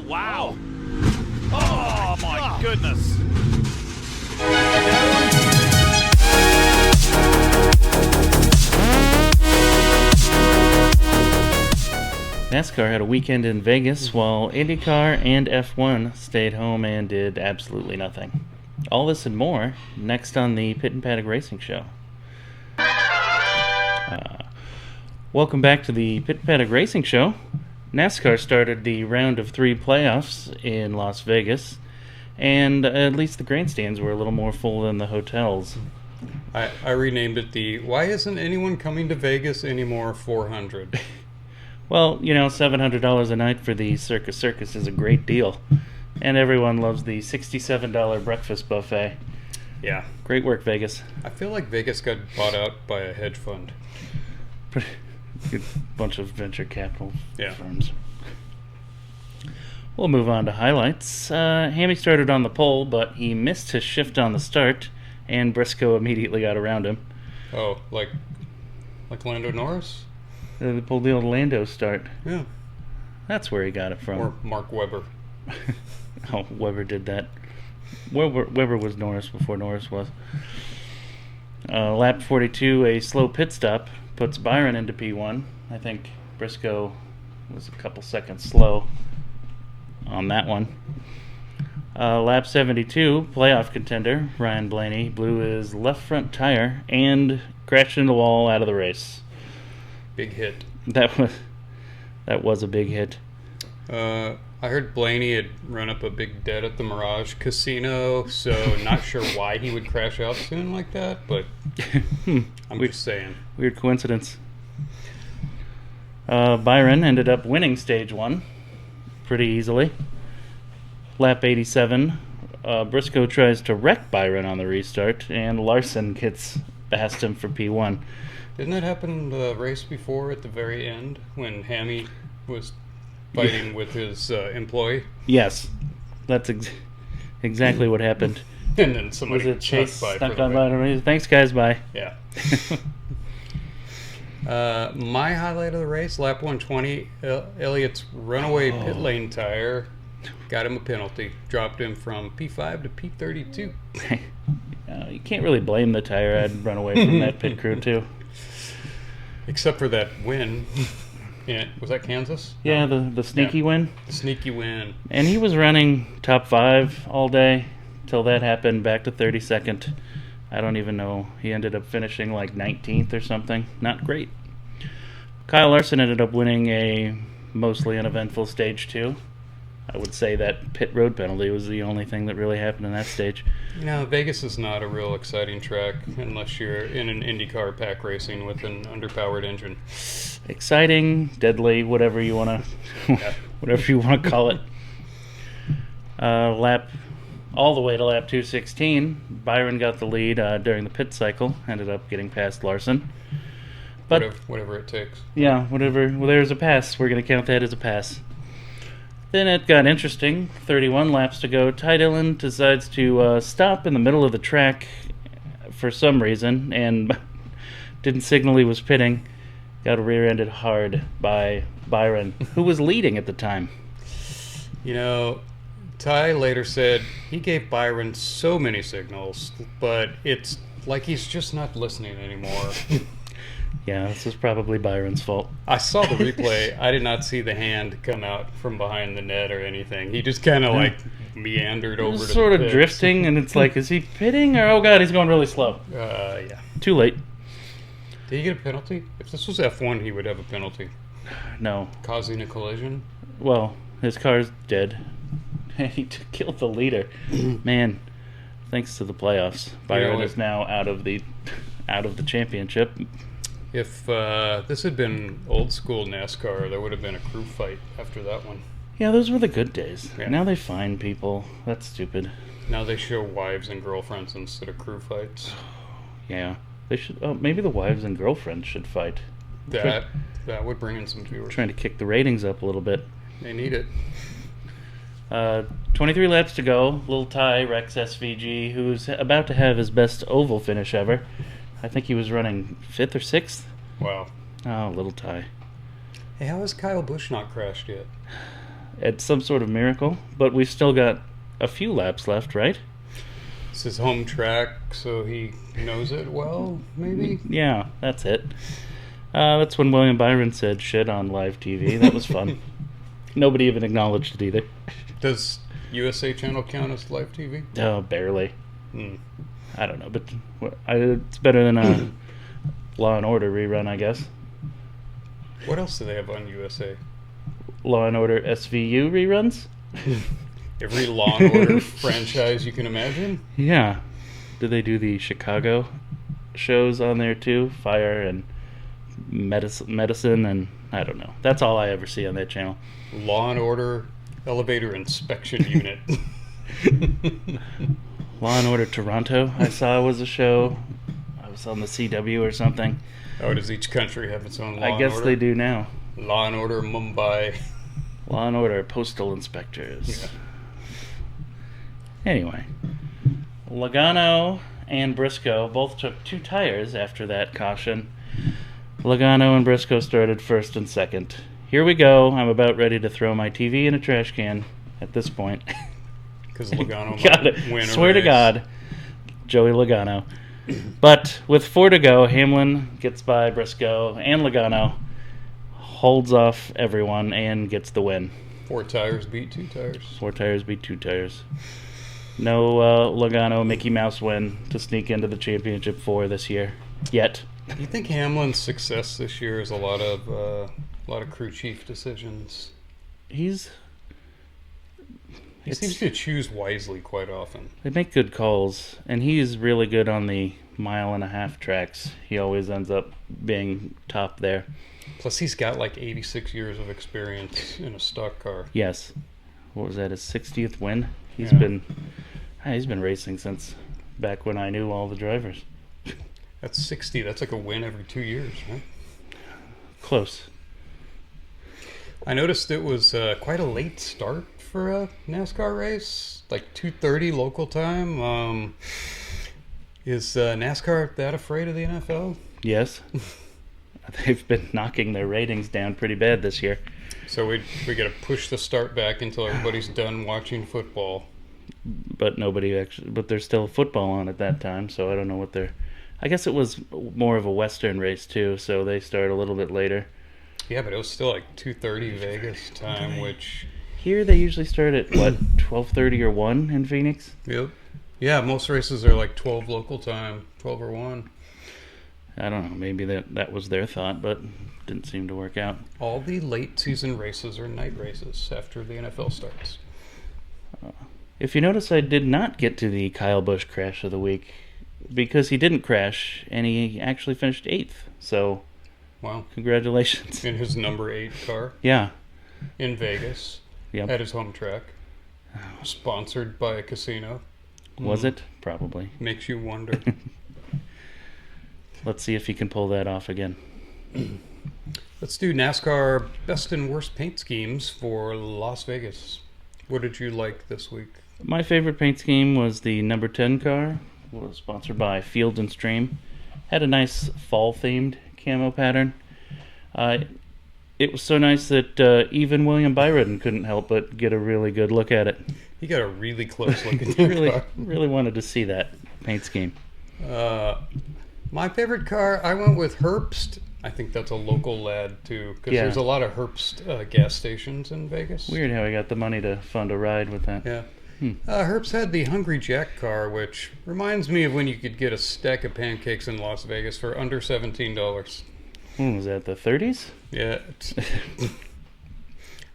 wow. Oh, my goodness. NASCAR had a weekend in Vegas while IndyCar and F1 stayed home and did absolutely nothing. All this and more next on the Pit and Paddock Racing Show. Welcome back to the Pit and Paddock Racing Show. NASCAR started the round of 3 playoffs in Las Vegas, and at least the grandstands were a little more full than the hotels. I renamed it the Why Isn't Anyone Coming to Vegas Anymore 400. Well, you know, $700 a night for the Circus is a great deal, and everyone loves the $67 breakfast buffet. Yeah. Great work, Vegas. I feel like Vegas got bought out by a hedge fund. Good bunch of venture capital Yeah. firms. We'll move on to highlights. Hammy started on the pole, but he missed his shift on the start, and Briscoe immediately got around him. Oh, like Lando Norris? They pulled the old Lando start. Yeah. That's where he got it from. Or Mark Webber. Oh, Webber did that. Webber was Norris before Norris was. Lap 42, a slow pit stop, puts Byron into P1. I think Briscoe was a couple seconds slow on that one. Lap 72, playoff contender, Ryan Blaney, blew his left front tire and crashed into the wall out of the race. Big hit. That was a big hit. I heard Blaney had run up a big debt at the Mirage Casino, so not sure why he would crash out soon like that, but I'm just saying. Weird coincidence. Byron ended up winning stage 1 pretty easily. Lap 87, Briscoe tries to wreck Byron on the restart, and Larson gets past him for P1. Didn't that happen the race before at the very end when Hammy was fighting with his employee? Yes, that's exactly what happened. And then somebody was it Chase snuck snuck by on by? Thanks, guys. Bye. Yeah. My highlight of the race, lap 120, Elliott's runaway pit lane tire got him a penalty. Dropped him from P5 to P32. You can't really blame the tire. I'd run away from that pit crew, too. Except for that win. Yeah, was that Kansas? Yeah, the sneaky win. The sneaky win. And he was running top 5 all day till that happened, back to 32nd. I don't even know. He ended up finishing like 19th or something. Not great. Kyle Larson ended up winning a mostly uneventful stage 2. I would say that pit road penalty was the only thing that really happened in that stage. You know, Vegas is not a real exciting track unless you're in an IndyCar pack racing with an underpowered engine. Exciting, deadly, whatever you want to, whatever you want to call it. All the way to lap 216, Byron got the lead during the pit cycle. Ended up getting past Larson. But whatever it takes. Yeah, whatever. Well, there's a pass. We're going to count that as a pass. Then it got interesting. 31 laps to go. Ty Dillon decides to stop in the middle of the track for some reason and didn't signal he was pitting. Got rear-ended hard by Byron, who was leading at the time. You know, Ty later said he gave Byron so many signals, but it's like he's just not listening anymore. Yeah, this was probably Byron's fault. I saw the replay. I did not see the hand come out from behind the net or anything. He just kind of meandered over to the pits. Sort of drifting, and it's like, is he pitting? Or, oh God, he's going really slow. Yeah. Too late. Did he get a penalty? If this was F1, he would have a penalty. No. Causing a collision? Well, his car's dead. And he killed the leader. Man, thanks to the playoffs, Byron is now out of the championship. If this had been old school NASCAR, there would have been a crew fight after that one. Yeah, those were the good days. Yeah. Now they fine people. That's stupid. Now they show wives and girlfriends instead of crew fights. Yeah. They should. Oh, maybe the wives and girlfriends should fight. That would bring in some viewers. Trying to kick the ratings up a little bit. They need it. 23 laps to go. Little Ty Rex SVG, who's about to have his best oval finish ever. I think he was running 5th or 6th. Wow. Oh, little Ty. Hey, how has Kyle Busch not crashed yet? It's some sort of miracle, but we've still got a few laps left, right? It's his home track, so he knows it well, maybe? Yeah, that's it. That's when William Byron said shit on live TV. That was fun. Nobody even acknowledged it either. Does USA Channel count as live TV? Oh, barely. I don't know, but it's better than a Law and Order rerun, I guess. What else do they have on USA? Law and Order SVU reruns? Every Law and Order franchise you can imagine? Yeah. Do they do the Chicago shows on there too? Fire and medicine and I don't know. That's all I ever see on that channel. Law and Order Elevator Inspection Unit. Law and Order Toronto, I saw was a show. I was on the CW or something. Oh, does each country have its own law I guess and order? they do now. Law and Order Mumbai. Law and Order Postal Inspectors. Yeah. Anyway, Logano and Briscoe both took 2 tires after that caution. Logano and Briscoe started first and second. Here we go. I'm about ready to throw my TV in a trash can at this point. Because Logano Got it. might win a Swear to race. God, Joey Logano. But with 4 to go, Hamlin gets by Briscoe and Logano, holds off everyone, and gets the win. 4 tires beat 2 tires. 4 tires beat 2 tires. No Logano Mickey Mouse win to sneak into the championship 4 this year. Yet. You think Hamlin's success this year is a lot of crew chief decisions? He seems to choose wisely quite often. They make good calls, and he's really good on the 1.5-mile tracks. He always ends up being top there. Plus, he's got like 86 years of experience in a stock car. Yes. What was that, his 60th win? He's Yeah. been racing since back when I knew all the drivers. That's 60. That's like a win every 2 years, right? Close. I noticed it was quite a late start for a NASCAR race, like 2:30 local time. Is NASCAR that afraid of the NFL? Yes. They've been knocking their ratings down pretty bad this year. So we got to push the start back until everybody's done watching football. But but there's still football on at that time, so I don't know what they're... I guess it was more of a Western race too, so they start a little bit later. Yeah, but it was still like 2:30 Vegas time, which... Here they usually start at, what, 12:30 or 1 in Phoenix? Yep. Yeah, most races are like 12 local time, 12 or 1. I don't know, maybe that was their thought, but didn't seem to work out. All the late season races are night races after the NFL starts. If you notice, I did not get to the Kyle Busch crash of the week because he didn't crash, and he actually finished 8th. So, Wow. congratulations. In his number 8 car Yeah. in Vegas Yep. at his home track. Sponsored by a casino. Was it? Probably. Makes you wonder. Let's see if he can pull that off again. Let's do NASCAR best and worst paint schemes for Las Vegas. What did you like this week? My favorite paint scheme was the number 10 car. It was sponsored by Field and Stream. Had a nice fall-themed camo pattern. It was so nice that even William Byron couldn't help but get a really good look at it. He got a really close look at your really, car. really wanted to see that paint scheme. My favorite car, I went with Herbst. I think that's a local lad too, because Yeah. there's a lot of Herbst gas stations in Vegas. Weird how he got the money to fund a ride with that. Yeah. Herbst had the Hungry Jack car, which reminds me of when you could get a stack of pancakes in Las Vegas for under $17. When was that, the 30s? Yeah.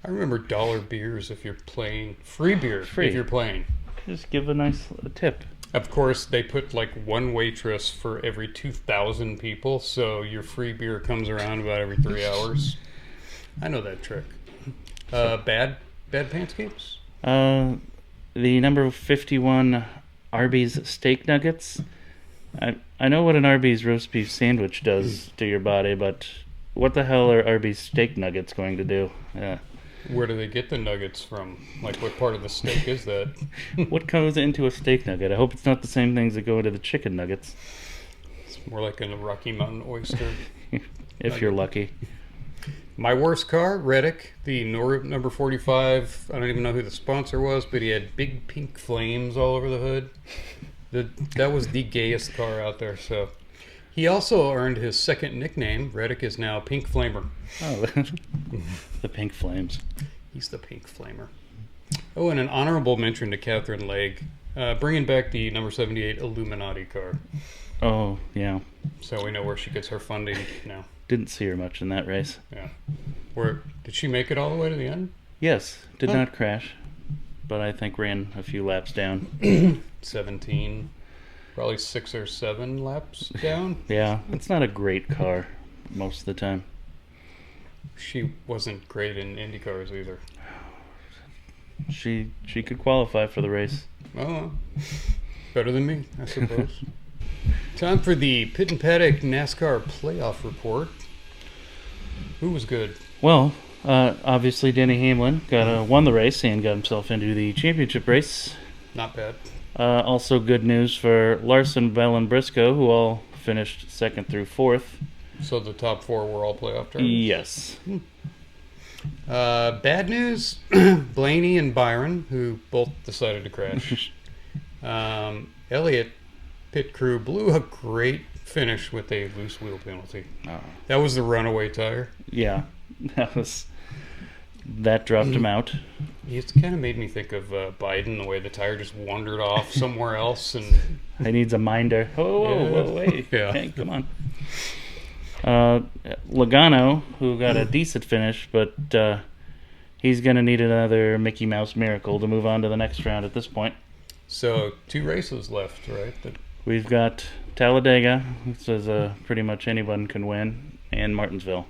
I remember dollar beers if you're playing. Free beer Free. if you're playing. Just give a nice tip. Of course, they put like one waitress for every 2,000 people, so your free beer comes around about every 3 hours. I know that trick. Bad paint schemes? The number 51 Arby's steak nuggets. I know what an Arby's roast beef sandwich does to your body, but what the hell are Arby's steak nuggets going to do? Where do they get the nuggets from? Like, what part of the steak is that? What goes into a steak nugget? I hope it's not the same things that go into the chicken nuggets. It's more like a Rocky Mountain oyster. If you're lucky. My worst car, Reddick, the number 45. I don't even know who the sponsor was, but he had big pink flames all over the hood. That was the gayest car out there. So he also earned his second nickname. Reddick is now Pink Flamer. Oh, the Pink Flames. He's the Pink Flamer. Oh, and an honorable mention to Catherine Legge, bringing back the number 78 Illuminati car. Oh, yeah. So we know where she gets her funding now. Didn't see her much in that race. Yeah. Did she make it all the way to the end? Yes, did Oh. not crash, but I think ran a few laps down. 17. Probably 6 or 7 laps down. Yeah, it's not a great car most of the time. She wasn't great in Indy cars either. She could qualify for the race. Oh, well. Better than me, I suppose. Time for the Pit and Paddock NASCAR playoff report. Who was good? Well, obviously Denny Hamlin won the race and got himself into the championship race. Not bad. Also good news for Larson, Bell, and Briscoe, who all finished 2nd through 4th. So the top 4 were all playoff drivers? Yes. Bad news, Blaney and Byron, who both decided to crash. Elliott pit crew blew a great finish with a loose wheel penalty. Oh. That was the runaway tire. Yeah, that dropped him out. It kind of made me think of Biden, the way the tire just wandered off somewhere else. And He needs a minder. Whoa, wait. Yeah. Hey, come on. Logano, who got a decent finish, but he's going to need another Mickey Mouse miracle to move on to the next round at this point. So 2 races left, right? We've got Talladega, which says pretty much anyone can win, and Martinsville.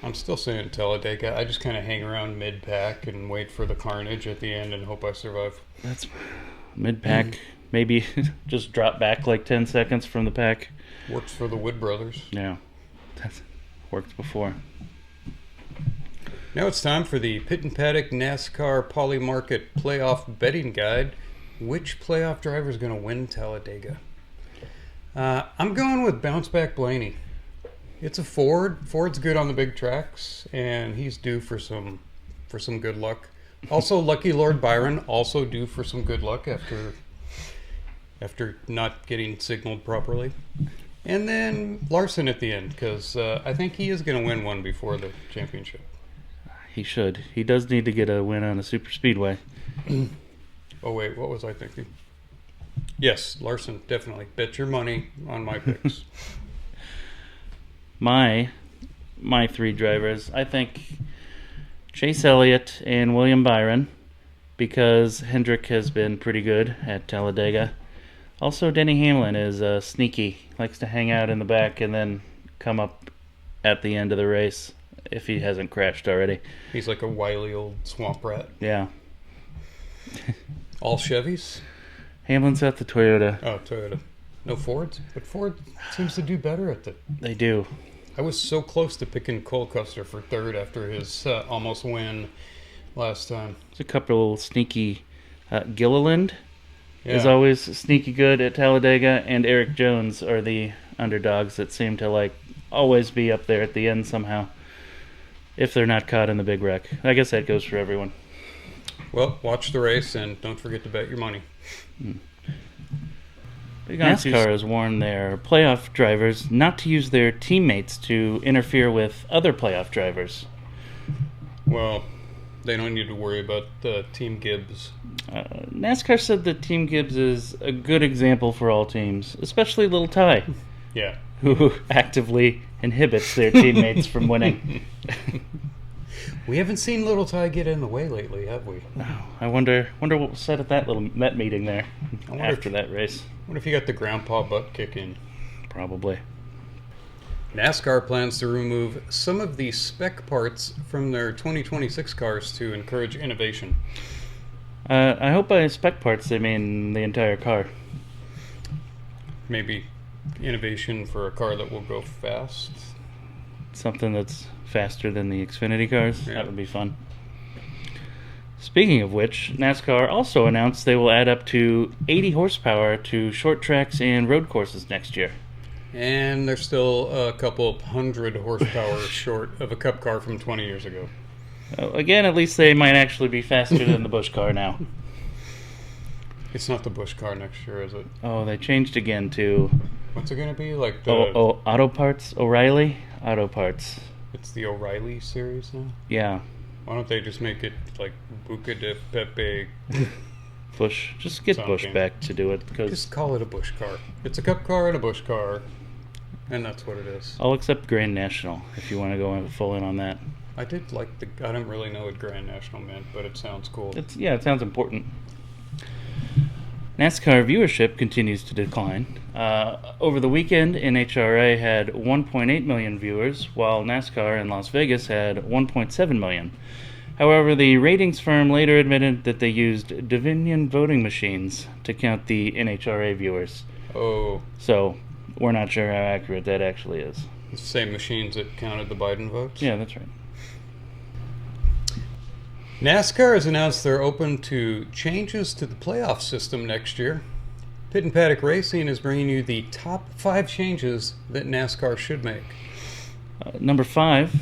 I'm still saying Talladega. I just kind of hang around mid-pack and wait for the carnage at the end and hope I survive. That's mid-pack. Maybe just drop back like 10 seconds from the pack. Works for the Wood brothers. Yeah, that's worked before. Now it's time for the Pit and Paddock NASCAR Poly Market Playoff Betting Guide. Which playoff driver is going to win Talladega? I'm going with Bounce Back Blaney. It's a Ford. Ford's good on the big tracks, and he's due for some good luck. Also, Lucky Lord Byron also due for some good luck after not getting signaled properly. And then Larson at the end, because I think he is going to win one before the championship. He should. He does need to get a win on a super speedway. Oh, wait, what was I thinking? Yes, Larson, definitely. Bet your money on my picks. My 3 drivers, I think Chase Elliott and William Byron, because Hendrick has been pretty good at Talladega. Also, Denny Hamlin is sneaky, likes to hang out in the back and then come up at the end of the race if he hasn't crashed already. He's like a wily old swamp rat. Yeah. All Chevys? Hamlin's at the Toyota. Oh, Toyota. No Fords? But Ford seems to do better at the... They do. I was so close to picking Cole Custer for 3rd after his almost win last time. There's a couple of sneaky... Gilliland is Yeah. always sneaky good at Talladega, and Eric Jones are the underdogs that seem to always be up there at the end somehow, if they're not caught in the big wreck. I guess that goes for everyone. Well, watch the race and don't forget to bet your money. NASCAR has warned their playoff drivers not to use their teammates to interfere with other playoff drivers. Well, they don't need to worry about Team Gibbs. NASCAR said that Team Gibbs is a good example for all teams, especially Little Ty, Yeah. who actively inhibits their teammates from winning. We haven't seen Little Ty get in the way lately, have we? I wonder what was said at that meeting there wonder after if- that race. What if you got the grandpa butt kick in? Probably. NASCAR plans to remove some of the spec parts from their 2026 cars to encourage innovation. I hope by spec parts they mean the entire car. Maybe innovation for a car that will go fast. Something that's faster than the Xfinity cars. Yeah. That would be fun. Speaking of which, NASCAR also announced they will add up to 80 horsepower to short tracks and road courses next year. And they're still a couple hundred horsepower short of a Cup car from 20 years ago. Again, at least they might actually be faster than the Busch car now. It's not the Busch car next year, is it? Oh, they changed again to... What's it going to be? Like the... Auto Parts? O'Reilly? Auto Parts. It's the O'Reilly series now? Yeah. Why don't they just make it like Buca de Pepe? Busch. Just get Busch back to do it. Just call it a Busch car. It's a Cup car and a Busch car, and that's what it is. I'll accept Grand National if you want to go full in on that. I did like I don't really know what Grand National meant, but it sounds cool. It sounds important. NASCAR viewership continues to decline. Over the weekend, NHRA had 1.8 million viewers, while NASCAR in Las Vegas had 1.7 million. However, the ratings firm later admitted that they used Dominion voting machines to count the NHRA viewers. Oh. So, we're not sure how accurate that actually is. The same machines that counted the Biden votes? Yeah, that's right. NASCAR has announced they're open to changes to the playoff system next year. Pit and Paddock Racing is bringing you the top 5 changes that NASCAR should make. Number 5,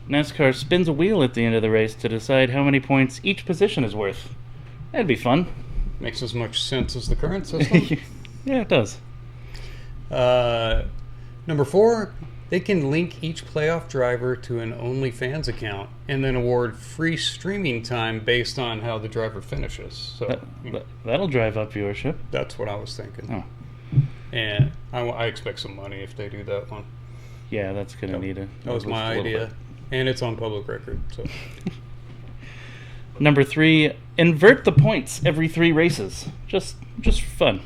NASCAR spins a wheel at the end of the race to decide how many points each position is worth. That'd be fun. Makes as much sense as the current system. Yeah, it does. Number 4, they can link each playoff driver to an OnlyFans account and then award free streaming time based on how the driver finishes. So that'll drive up viewership. That's what I was thinking. Oh. And I expect some money if they do that one. Yeah, that's going to need a... That was my idea. And it's on public record. So. Number 3, invert the points every 3 races. Just fun.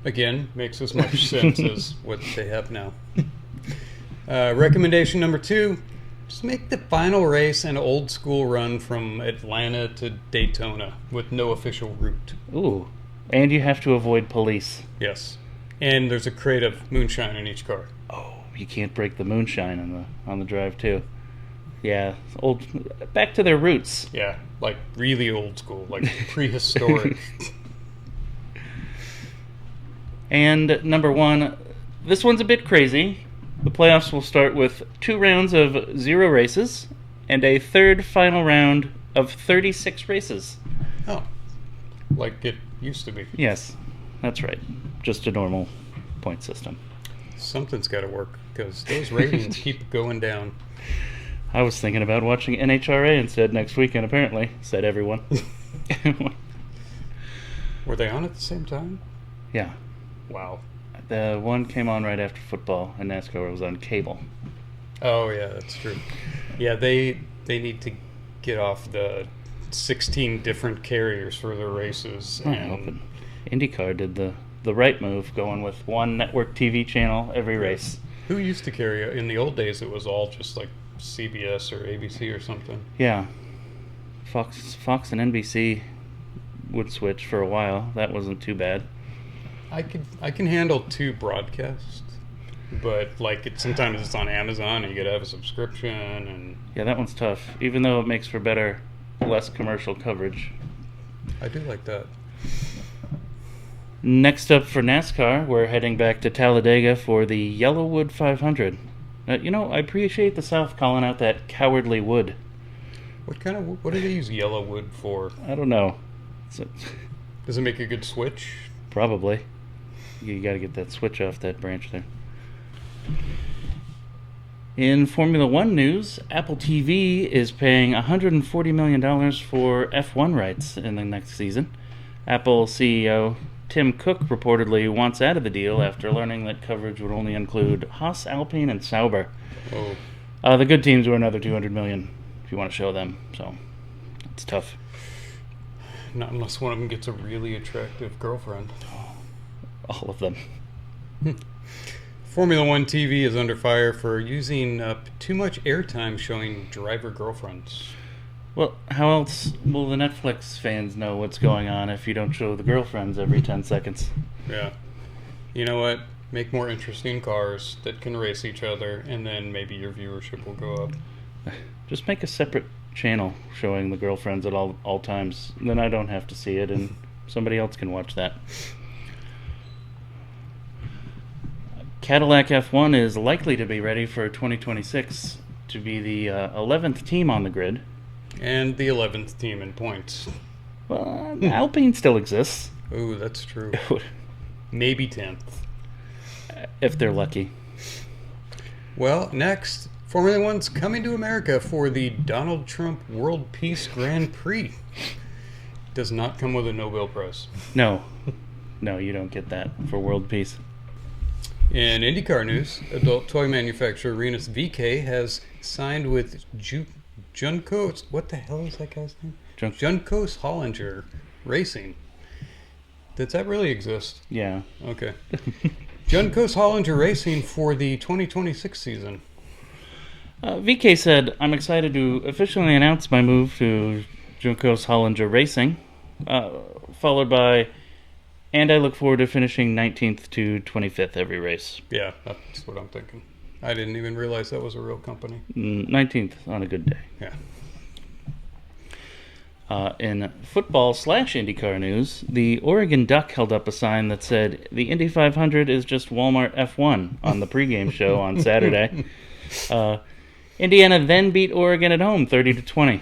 Again, makes as much sense as what they have now. Recommendation number 2, just make the final race an old school run from Atlanta to Daytona with no official route. Ooh, and you have to avoid police. Yes, and there's a crate of moonshine in each car. Oh, you can't break the moonshine on the drive too. Yeah, back to their roots. Yeah, like really old school, like prehistoric. And number 1, this one's a bit crazy. The playoffs will start with 2 rounds of 0 races and a third final round of 36 races. Oh, like it used to be. Yes, that's right. Just a normal point system. Something's got to work because those ratings keep going down. I was thinking about watching NHRA instead next weekend, apparently, said everyone. Were they on at the same time? Yeah. Wow. The one came on right after football, and NASCAR was on cable. Oh, yeah, that's true. Yeah, they need to get off the 16 different carriers for their races. And IndyCar did the right move, going with one network TV channel every race. Who used to carry in the old days? It was all just like CBS or ABC or something. Yeah. Fox and NBC would switch for a while. That wasn't too bad. I can handle 2 broadcasts, but like sometimes it's on Amazon and you gotta have a subscription and yeah, that one's tough. Even though it makes for better, less commercial coverage. I do like that. Next up for NASCAR, we're heading back to Talladega for the Yellowwood 500. I appreciate the South calling out that cowardly wood. What do they use yellow wood for? I don't know. Does it make a good switch? Probably. You got to get that switch off that branch there. In Formula One news, Apple TV is paying $140 million for F1 rights in the next season. Apple CEO Tim Cook reportedly wants out of the deal after learning that coverage would only include Haas, Alpine, and Sauber. Oh. The good teams were another $200 million if you want to show them, so it's tough. Not unless one of them gets a really attractive girlfriend. All of them. Formula One TV is under fire for using up too much airtime showing driver girlfriends. Well, how else will the Netflix fans know what's going on if you don't show the girlfriends every 10 seconds? Yeah. You know what? Make more interesting cars that can race each other, and then maybe your viewership will go up. Just make a separate channel showing the girlfriends at all times. Then I don't have to see it, and somebody else can watch that. Cadillac F1 is likely to be ready for 2026 to be the 11th team on the grid. And the 11th team in points. Well, Alpine still exists. Oh, that's true. Maybe 10th. If they're lucky. Well, next, Formula One's coming to America for the Donald Trump World Peace Grand Prix. Does not come with a Nobel Prize. No. No, you don't get that for world peace. In IndyCar news, adult toy manufacturer Rinus Veekay has signed with Juncos. What the hell is that guy's name? Juncos Hollinger Racing. Does that really exist? Yeah. Okay. Juncos Hollinger Racing for the 2026 season. VK said, "I'm excited to officially announce my move to Juncos Hollinger Racing," followed by, "and I look forward to finishing 19th to 25th every race." Yeah, that's what I'm thinking. I didn't even realize that was a real company. 19th on a good day. Yeah. In football/IndyCar news, the Oregon Duck held up a sign that said, "The Indy 500 is just Walmart F1" on the pregame show on Saturday. Indiana then beat Oregon at home 30-20.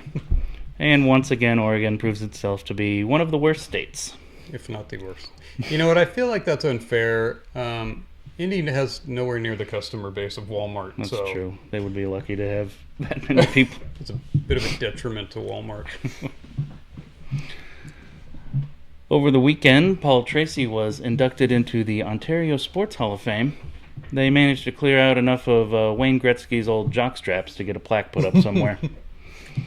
And once again, Oregon proves itself to be one of the worst states. If not the worst. You know what? I feel like that's unfair. Indy has nowhere near the customer base of Walmart. That's so true. They would be lucky to have that many people. It's a bit of a detriment to Walmart. Over the weekend, Paul Tracy was inducted into the Ontario Sports Hall of Fame. They managed to clear out enough of Wayne Gretzky's old jockstraps to get a plaque put up somewhere.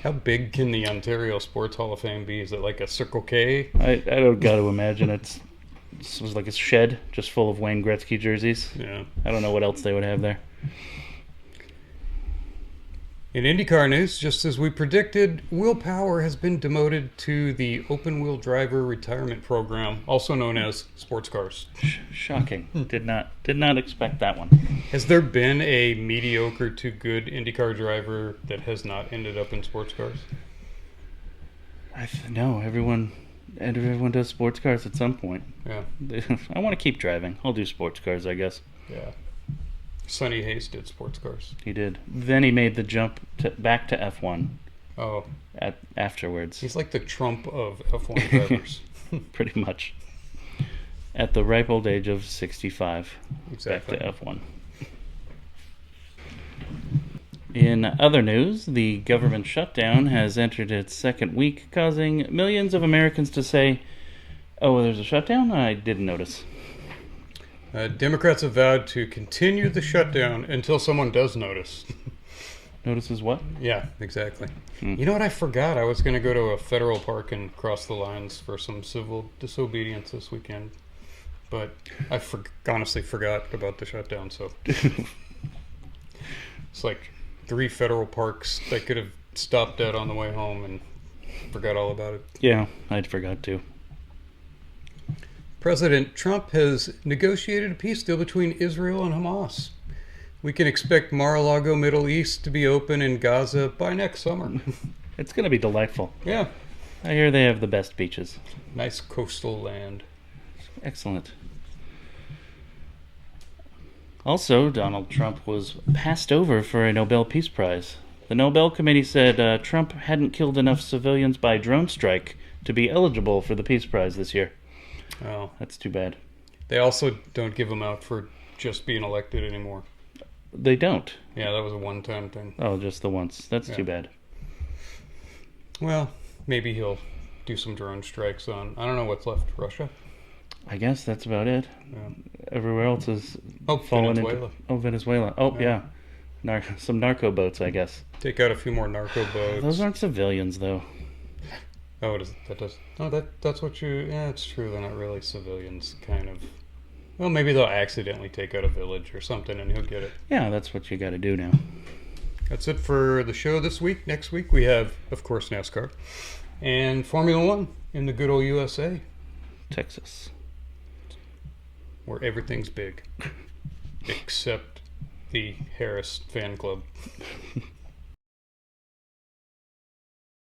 How big can the Ontario Sports Hall of Fame be? Is it like a Circle K? I don't got to imagine it was like a shed just full of Wayne Gretzky jerseys. Yeah. I don't know what else they would have there. In IndyCar news, just as we predicted, Will Power has been demoted to the open-wheel driver retirement program, also known as sports cars. Shocking. Did not expect that one. Has there been a mediocre to good IndyCar driver that has not ended up in sports cars? No, everyone does sports cars at some point. Yeah. I want to keep driving. I'll do sports cars, I guess. Yeah. Sonny Hayes did sports cars. He did. Then he made the jump back to F1. Oh. Afterwards. He's like the Trump of F1 drivers. Pretty much. At the ripe old age of 65. Exactly. Back to F1. In other news, the government shutdown has entered its second week, causing millions of Americans to say, "Oh, there's a shutdown? I didn't notice." Democrats have vowed to continue the shutdown until someone does notice. Notices what? Yeah, exactly. You know what I forgot? I was going to go to a federal park and cross the lines for some civil disobedience this weekend. But I honestly forgot about the shutdown, so... It's like 3 federal parks I could have stopped at on the way home and forgot all about it. Yeah, I'd forgot to. President Trump has negotiated a peace deal between Israel and Hamas. We can expect Mar-a-Lago Middle East to be open in Gaza by next summer. It's going to be delightful. Yeah. I hear they have the best beaches. Nice coastal land. Excellent. Also, Donald Trump was passed over for a Nobel Peace Prize. The Nobel Committee said Trump hadn't killed enough civilians by drone strike to be eligible for the Peace Prize this year. Oh. That's too bad. They also don't give him out for just being elected anymore. They don't. Yeah, that was a one-time thing. Oh, just the once. That's too bad. Well, maybe he'll do some drone strikes on, I don't know what's left, Russia? I guess that's about it. Yeah. Everywhere else is fallen Venezuela. Venezuela. Oh, yeah. Some narco boats, I guess. Take out a few more narco boats. Those aren't civilians, though. Oh, that's what you... Yeah, it's true. They're not really civilians, kind of. Well, maybe they'll accidentally take out a village or something and he'll get it. Yeah, that's what you got to do now. That's it for the show this week. Next week we have, of course, NASCAR and Formula One in the good old USA. Texas. Where everything's big. Except the Harris fan club.